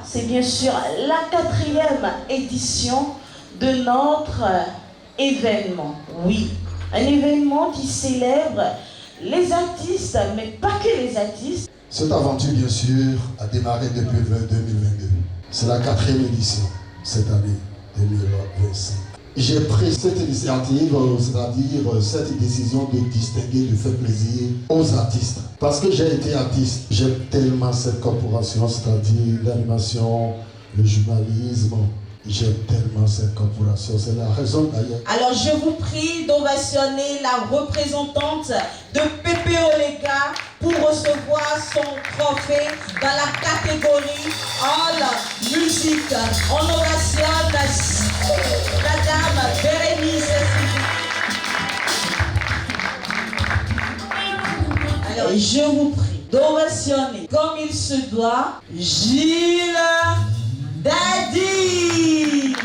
C'est bien sûr la 4e édition de notre événement. Oui, un événement qui célèbre les artistes, mais pas que les artistes. Cette aventure, bien sûr, a démarré depuis 2022. C'est la 4e édition cette année 2025. J'ai pris cette initiative, c'est-à-dire cette décision de distinguer, de faire plaisir aux artistes. Parce que j'ai été artiste, j'aime tellement cette corporation, c'est-à-dire l'animation, le journalisme. J'aime tellement cette corporation, c'est la raison d'ailleurs. Alors je vous prie d'ovationner la représentante de Pépé Olega pour recevoir son trophée dans la catégorie All Music. On ovationne la dame Bérénice. Alors je vous prie d'ovationner comme il se doit Gilles Daddy.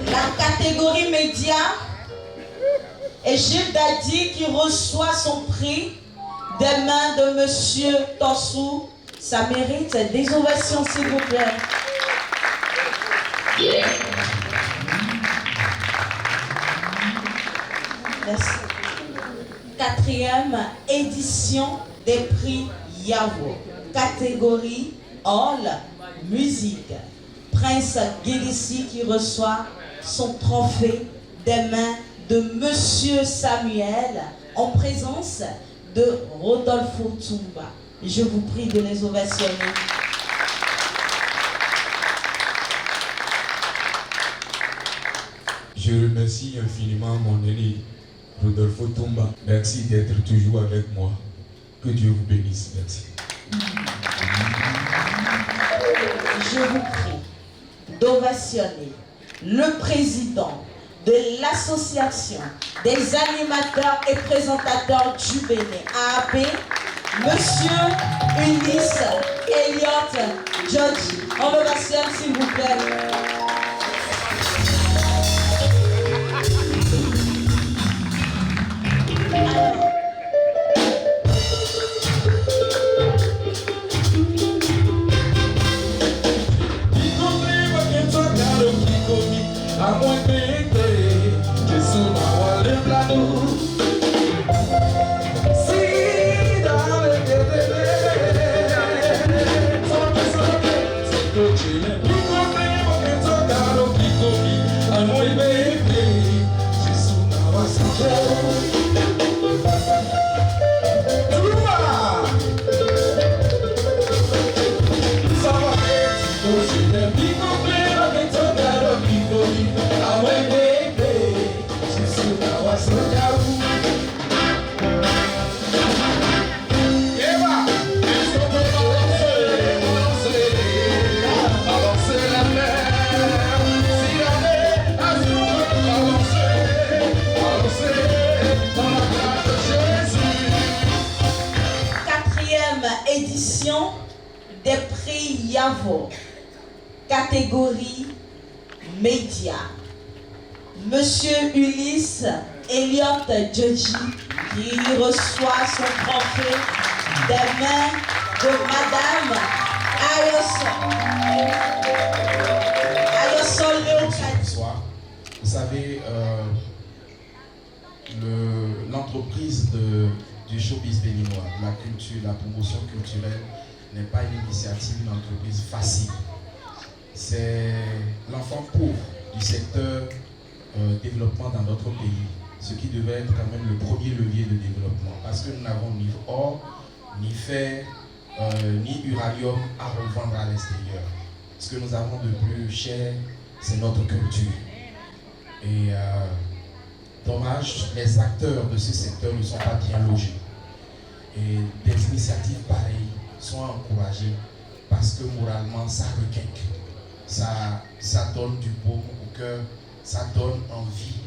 La catégorie média et Gilles Daddy qui reçoit son prix des mains de Monsieur Tossou. Ça mérite des ovations, s'il vous plaît. Merci. 4e édition des prix Yavo. Catégorie All Music. Prince Guélissi qui reçoit son trophée des mains de Monsieur Samuel en présence de Rodolfo Tumba. Je vous prie de les ovationner. Je remercie infiniment mon aîné Rodolfo Tumba. Merci d'être toujours avec moi. Que Dieu vous bénisse. Merci. Je vous prie d'ovationner le président de l'association des animateurs et présentateurs du Bénin, AAP, Monsieur Ulysse Elliott George. On ovationne, s'il vous plaît. À moins Édition des prix Yavo, catégorie média. Monsieur Ulysse Elliott Djodji qui reçoit son trophée des mains de Madame Ayosol Leocadi. Bonsoir. Vous savez, l'entreprise du showbiz béninois, la culture, la promotion culturelle n'est pas une initiative, une entreprise facile. C'est l'enfant pauvre du secteur développement dans notre pays, ce qui devait être quand même le premier levier de développement, parce que nous n'avons ni or, ni fer, ni uranium à revendre à l'extérieur. Ce que nous avons de plus cher, c'est notre culture. Et dommage, les acteurs de ce secteur ne sont pas bien logés. Et des initiatives pareilles sont encouragées parce que moralement, ça requinque. Ça donne du baume au cœur, ça donne envie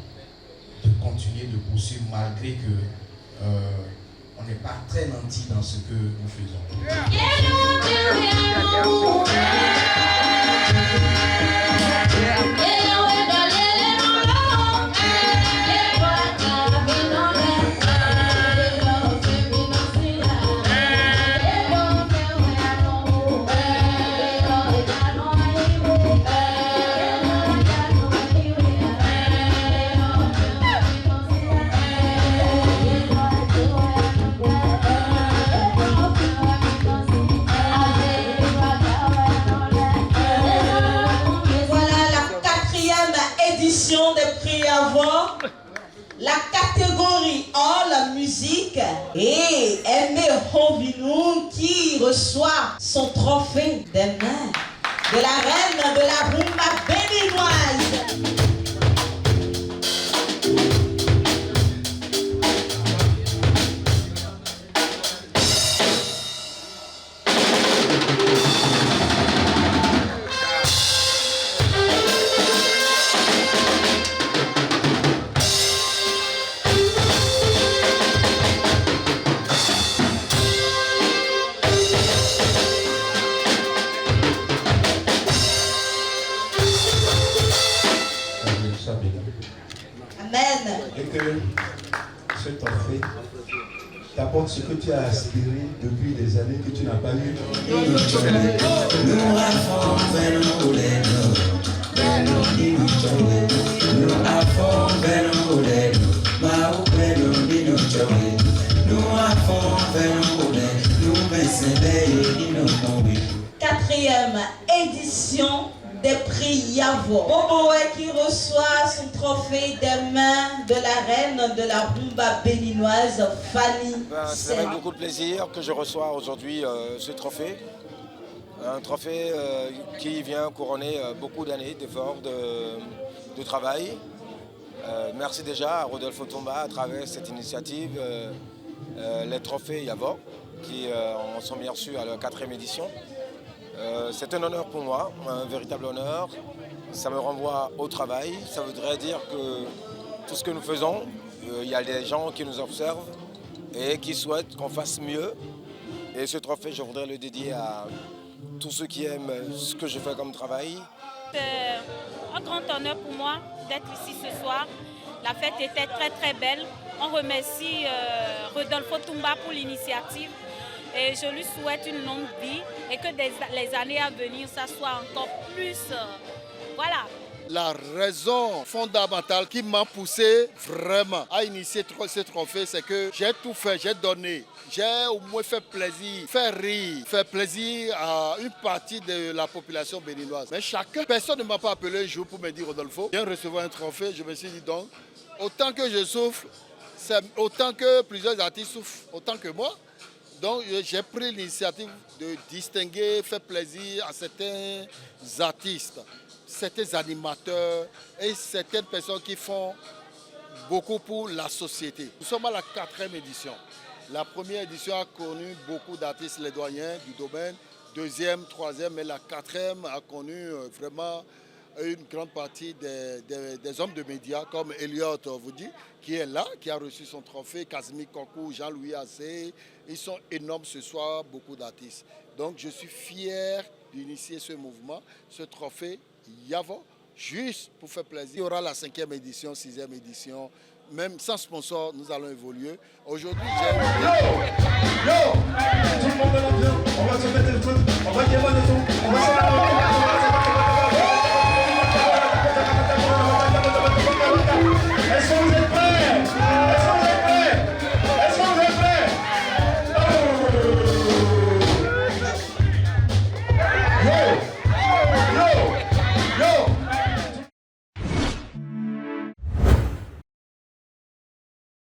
de continuer de poursuivre malgré que on n'est pas très nantis dans ce que nous faisons. Des prix avant la catégorie All Musique et Aimé Hovinou qui reçoit son trophée des mains de la reine de la rumba béninoise. Et que ce trophée t'apporte ce que tu as aspiré depuis des années que tu n'as pas eu. Quatrième édition des prix Yavo. Boboé qui reçoit son trophée des mains de la reine de la rumba béninoise, Fanny. C'est avec beaucoup de plaisir que je reçois aujourd'hui ce trophée. Un trophée qui vient couronner beaucoup d'années d'efforts, de travail. Merci déjà à Rodolphe Tomba à travers cette initiative, les trophées Yavo, qui sont bien reçus à la 4e édition. C'est un honneur pour moi, un véritable honneur. Ça me renvoie au travail. Ça voudrait dire que tout ce que nous faisons, il y a des gens qui nous observent et qui souhaitent qu'on fasse mieux. Et ce trophée, je voudrais le dédier à tous ceux qui aiment ce que je fais comme travail. C'est un grand honneur pour moi d'être ici ce soir. La fête était très très belle. On remercie Rodolphe Tomba pour l'initiative. Et je lui souhaite une longue vie et que les années à venir, ça soit encore plus, voilà, La raison fondamentale qui m'a poussé vraiment à initier ce trophée, c'est que j'ai tout fait, j'ai donné. J'ai au moins fait plaisir, fait rire, fait plaisir à une partie de la population béninoise. Mais personne ne m'a pas appelé un jour pour me dire Rodolfo, viens recevoir un trophée. Je me suis dit donc, autant que je souffre, c'est autant que plusieurs artistes souffrent, autant que moi. Donc j'ai pris l'initiative de distinguer, faire plaisir à certains artistes, certains animateurs et certaines personnes qui font beaucoup pour la société. Nous sommes à la 4e édition. La première édition a connu beaucoup d'artistes lédoyens du domaine, 2e, 3e, mais la 4e a connu vraiment une grande partie des hommes de médias comme Elliot vous dit, qui est là, qui a reçu son trophée, Casimir Kokou, Jean-Louis Assé. Ils sont énormes ce soir, beaucoup d'artistes. Donc je suis fier d'initier ce mouvement, ce trophée Yavo, juste pour faire plaisir. Il y aura la 5e édition, 6e édition. Même sans sponsor, nous allons évoluer. Aujourd'hui, Tout le monde est là, on va se mettre le truc, on va dire on va